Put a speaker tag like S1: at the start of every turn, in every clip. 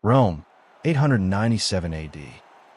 S1: Rome, 897 AD.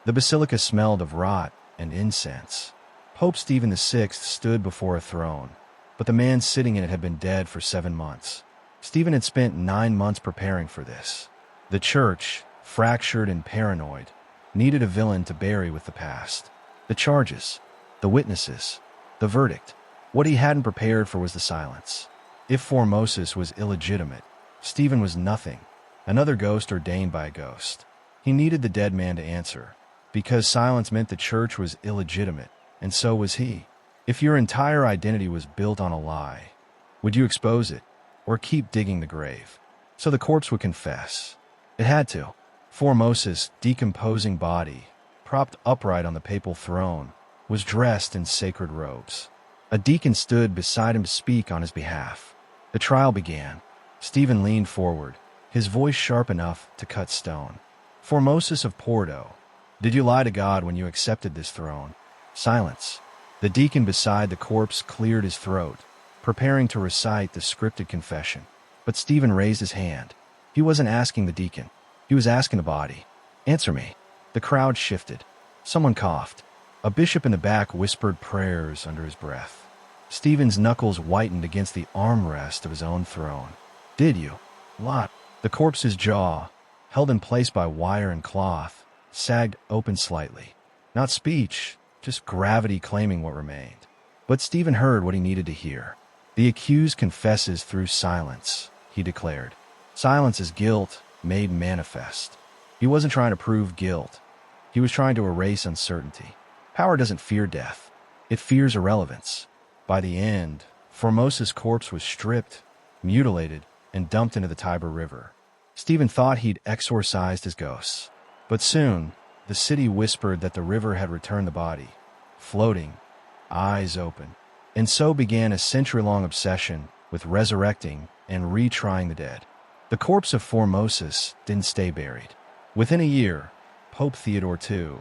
S1: The basilica smelled of rot and incense. Pope Stephen VI stood before a throne, but the man sitting in it had been dead for 7 months. Stephen had spent 9 months preparing for this. The church, fractured and paranoid, needed a villain to bury with the past. The charges, the witnesses, the verdict. What he hadn't prepared for was the silence. If Formosus was illegitimate, Stephen was nothing, another ghost ordained by a ghost. He needed the dead man to answer, because silence meant the church was illegitimate, and so was he. If your entire identity was built on a lie, would you expose it, or keep digging the grave? So the corpse would confess. It had to. Formosus' decomposing body, propped upright on the papal throne, was dressed in sacred robes. A deacon stood beside him to speak on his behalf. The trial began. Stephen leaned forward, his voice sharp enough to cut stone. Formosus of Porto, did you lie to God when you accepted this throne? Silence. The deacon beside the corpse cleared his throat, preparing to recite the scripted confession. But Stephen raised his hand. He wasn't asking the deacon. He was asking the body. Answer me. The crowd shifted. Someone coughed. A bishop in the back whispered prayers under his breath. Stephen's knuckles whitened against the armrest of his own throne. Did you? Lot. The corpse's jaw, held in place by wire and cloth, sagged open slightly. Not speech, just gravity claiming what remained. But Stephen heard what he needed to hear. The accused confesses through silence, he declared. Silence is guilt made manifest. He wasn't trying to prove guilt. He was trying to erase uncertainty. Power doesn't fear death. It fears irrelevance. By the end, Formosus' corpse was stripped, mutilated, and dumped into the Tiber River. Stephen thought he'd exorcised his ghosts. But soon, the city whispered that the river had returned the body, floating, eyes open. And so began a century-long obsession with resurrecting and retrying the dead. The corpse of Formosus didn't stay buried. Within a year, Pope Theodore II,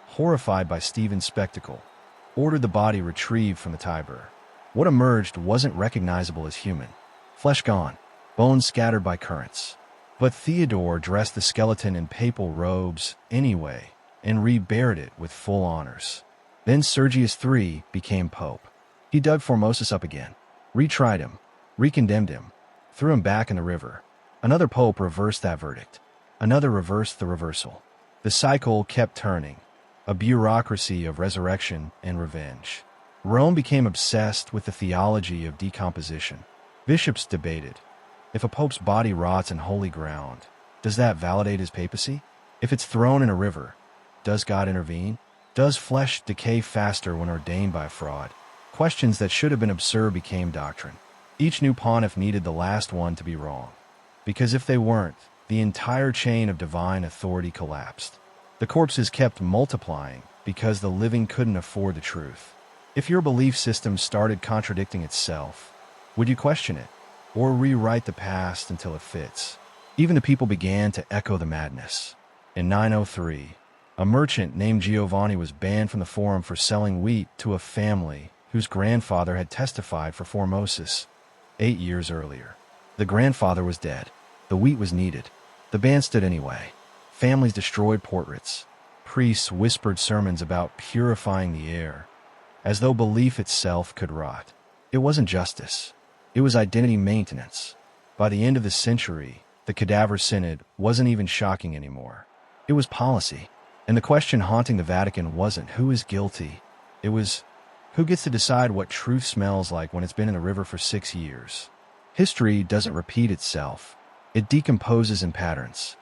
S1: horrified by Stephen's spectacle, ordered the body retrieved from the Tiber. What emerged wasn't recognizable as human. Flesh gone, bones scattered by currents. But Theodore dressed the skeleton in papal robes anyway and reburied it with full honors. Then Sergius III became pope. He dug Formosus up again, retried him, recondemned him, threw him back in the river. Another pope reversed that verdict. Another reversed the reversal. The cycle kept turning, a bureaucracy of resurrection and revenge. Rome became obsessed with the theology of decomposition. Bishops debated. If a pope's body rots in holy ground, does that validate his papacy? If it's thrown in a river, does God intervene? Does flesh decay faster when ordained by fraud? Questions that should have been absurd became doctrine. Each new pontiff needed the last one to be wrong, because if they weren't, the entire chain of divine authority collapsed. The corpses kept multiplying because the living couldn't afford the truth. If your belief system started contradicting itself, would you question it, or rewrite the past until it fits? Even the people began to echo the madness. In 903, a merchant named Giovanni was banned from the forum for selling wheat to a family whose grandfather had testified for Formosus 8 years earlier. The grandfather was dead. The wheat was needed. The ban stood anyway. Families destroyed portraits. Priests whispered sermons about purifying the air, as though belief itself could rot. It wasn't justice. It was identity maintenance. By the end of the century, the Cadaver Synod wasn't even shocking anymore. It was policy. And the question haunting the Vatican wasn't who is guilty. It was who gets to decide what truth smells like when it's been in the river for 6 years. History doesn't repeat itself. It decomposes in patterns.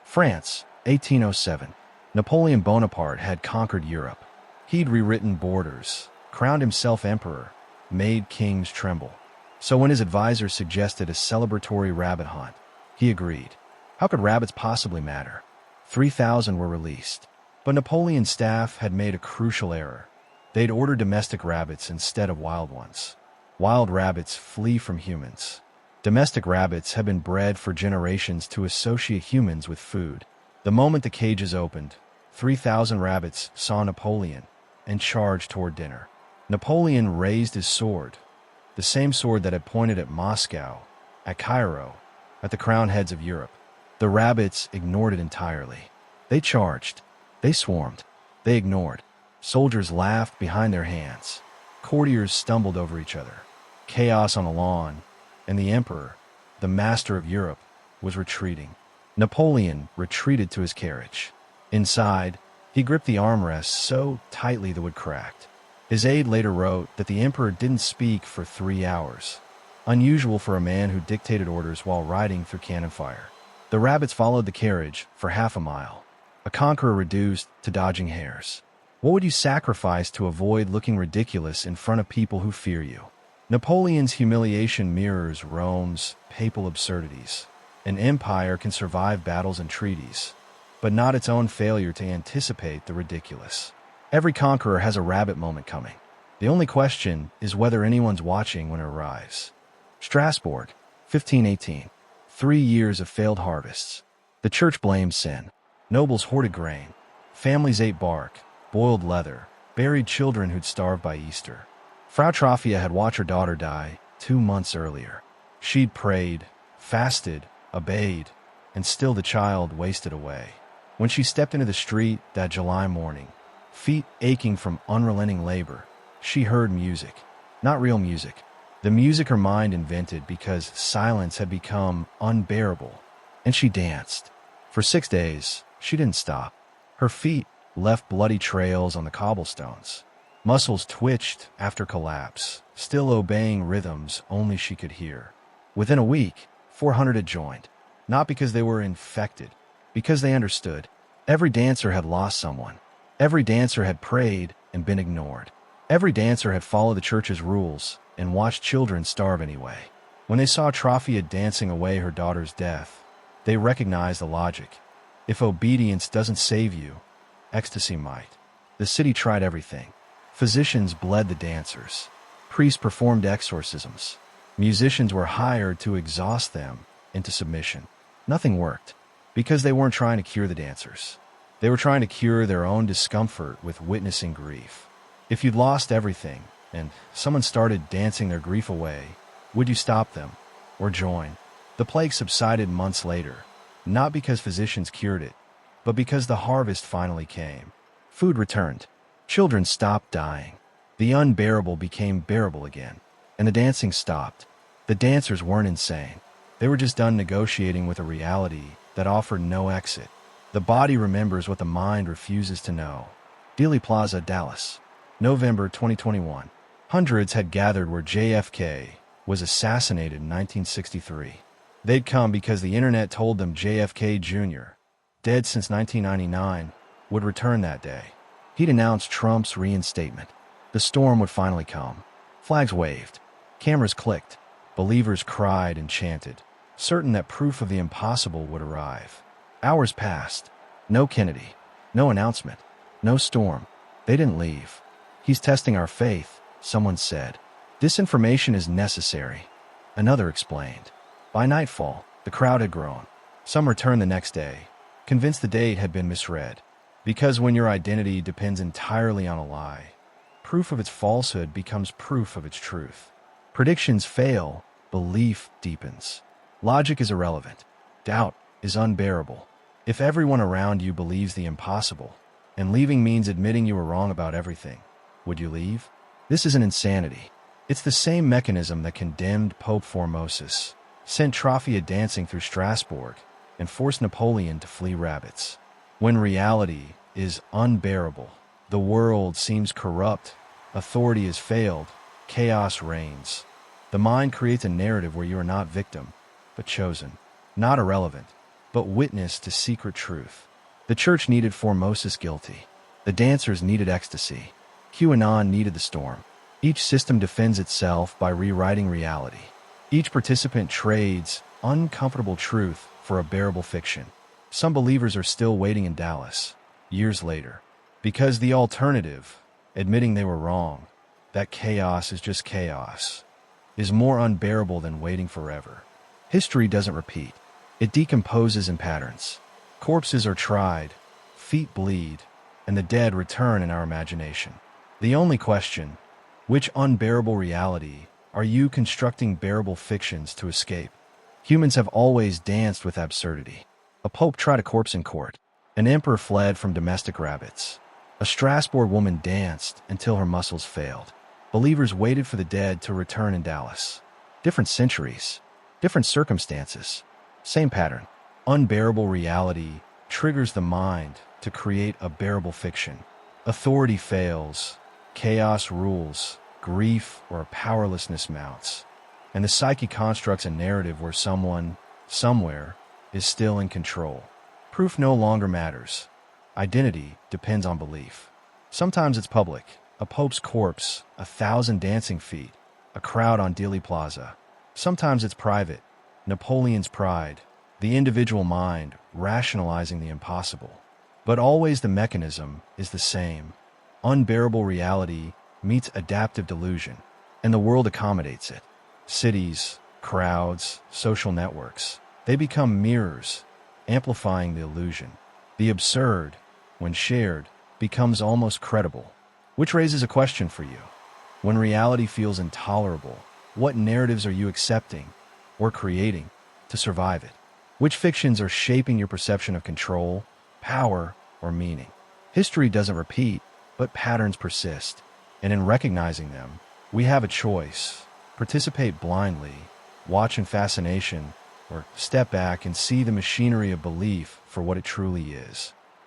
S1: France, 1807. Napoleon Bonaparte had conquered Europe. He'd rewritten borders, crowned himself emperor, made kings tremble. So when his advisors suggested a celebratory rabbit hunt, he agreed. How could rabbits possibly matter? 3,000 were released. But Napoleon's staff had made a crucial error. They'd ordered domestic rabbits instead of wild ones. Wild rabbits flee from humans. Domestic rabbits have been bred for generations to associate humans with food. The moment the cages opened, 3,000 rabbits saw Napoleon and charged toward dinner. Napoleon raised his sword, the same sword that had pointed at Moscow, at Cairo, at the crowned heads of Europe. The rabbits ignored it entirely. They charged. They swarmed. They ignored. Soldiers laughed behind their hands. Courtiers stumbled over each other. Chaos on the lawn, and the emperor, the master of Europe, was retreating. Napoleon retreated to his carriage. Inside, he gripped the armrests so tightly the wood cracked. His aide later wrote that the emperor didn't speak for 3 hours, unusual for a man who dictated orders while riding through cannon fire. The rabbits followed the carriage for half a mile, a conqueror reduced to dodging hares. What would you sacrifice to avoid looking ridiculous in front of people who fear you? Napoleon's humiliation mirrors Rome's papal absurdities. An empire can survive battles and treaties, but not its own failure to anticipate the ridiculous. Every conqueror has a rabbit moment coming. The only question is whether anyone's watching when it arrives. Strasbourg, 1518. 3 years of failed harvests. The church blamed sin. Nobles hoarded grain. Families ate bark, boiled leather, buried children who'd starved by Easter. Frau Trophia had watched her daughter die 2 months earlier. She'd prayed, fasted, obeyed, and still the child wasted away. When she stepped into the street that July morning, feet aching from unrelenting labor, she heard music. Not real music. The music her mind invented because silence had become unbearable. And she danced. For 6 days, she didn't stop. Her feet left bloody trails on the cobblestones. Muscles twitched after collapse, still obeying rhythms only she could hear. Within a week, 400 had joined. Not because they were infected, because they understood. Every dancer had lost someone. Every dancer had prayed and been ignored. Every dancer had followed the church's rules and watched children starve anyway. When they saw Trophia dancing away her daughter's death, they recognized the logic. If obedience doesn't save you, ecstasy might. The city tried everything. Physicians bled the dancers. Priests performed exorcisms. Musicians were hired to exhaust them into submission. Nothing worked, because they weren't trying to cure the dancers. They were trying to cure their own discomfort with witnessing grief. If you'd lost everything, and someone started dancing their grief away, would you stop them, or join? The plague subsided months later, not because physicians cured it, but because the harvest finally came. Food returned. Children stopped dying. The unbearable became bearable again, and the dancing stopped. The dancers weren't insane. They were just done negotiating with a reality that offered no exit. The body remembers what the mind refuses to know. Dealey Plaza, Dallas. November 2021. Hundreds had gathered where JFK was assassinated in 1963. They'd come because the internet told them JFK Jr., dead since 1999, would return that day. He'd announced Trump's reinstatement. The storm would finally come. Flags waved. Cameras clicked. Believers cried and chanted, certain that proof of the impossible would arrive. Hours passed. No Kennedy. No announcement. No storm. They didn't leave. He's testing our faith, someone said. Disinformation is necessary, another explained. By nightfall, the crowd had grown. Some returned the next day, convinced the date had been misread. Because when your identity depends entirely on a lie, proof of its falsehood becomes proof of its truth. Predictions fail, belief deepens. Logic is irrelevant. Doubt is unbearable. If everyone around you believes the impossible, and leaving means admitting you were wrong about everything, would you leave? This isn't insanity. It's the same mechanism that condemned Pope Formosus, sent Trophia dancing through Strasbourg, and forced Napoleon to flee rabbits. When reality is unbearable, the world seems corrupt, authority has failed, chaos reigns. The mind creates a narrative where you are not victim, but chosen, not irrelevant, but witness to secret truth. The church needed Formosus guilty. The dancers needed ecstasy. QAnon needed the storm. Each system defends itself by rewriting reality. Each participant trades uncomfortable truth for a bearable fiction. Some believers are still waiting in Dallas, years later, because the alternative, admitting they were wrong, that chaos is just chaos, is more unbearable than waiting forever. History doesn't repeat. It decomposes in patterns. Corpses are tried, feet bleed, and the dead return in our imagination. The only question, which unbearable reality are you constructing bearable fictions to escape? Humans have always danced with absurdity. A pope tried a corpse in court. An emperor fled from domestic rabbits. A Strasbourg woman danced until her muscles failed. Believers waited for the dead to return in Dallas. Different centuries, different circumstances, same pattern. Unbearable reality triggers the mind to create a bearable fiction. Authority fails, chaos rules, grief or powerlessness mounts, and the psyche constructs a narrative where someone, somewhere, is still in control. Proof no longer matters. Identity depends on belief. Sometimes it's public, a pope's corpse, 1,000 dancing feet, a crowd on Dealey Plaza. Sometimes it's private, Napoleon's pride, the individual mind rationalizing the impossible. But always the mechanism is the same. Unbearable reality meets adaptive delusion, and the world accommodates it. Cities, crowds, social networks, they become mirrors, amplifying the illusion. The absurd, when shared, becomes almost credible. Which raises a question for you. When reality feels intolerable, what narratives are you accepting or creating to survive it? Which fictions are shaping your perception of control, power, or meaning? History doesn't repeat, but patterns persist. And in recognizing them, we have a choice. Participate blindly, watch in fascination, or step back and see the machinery of belief for what it truly is.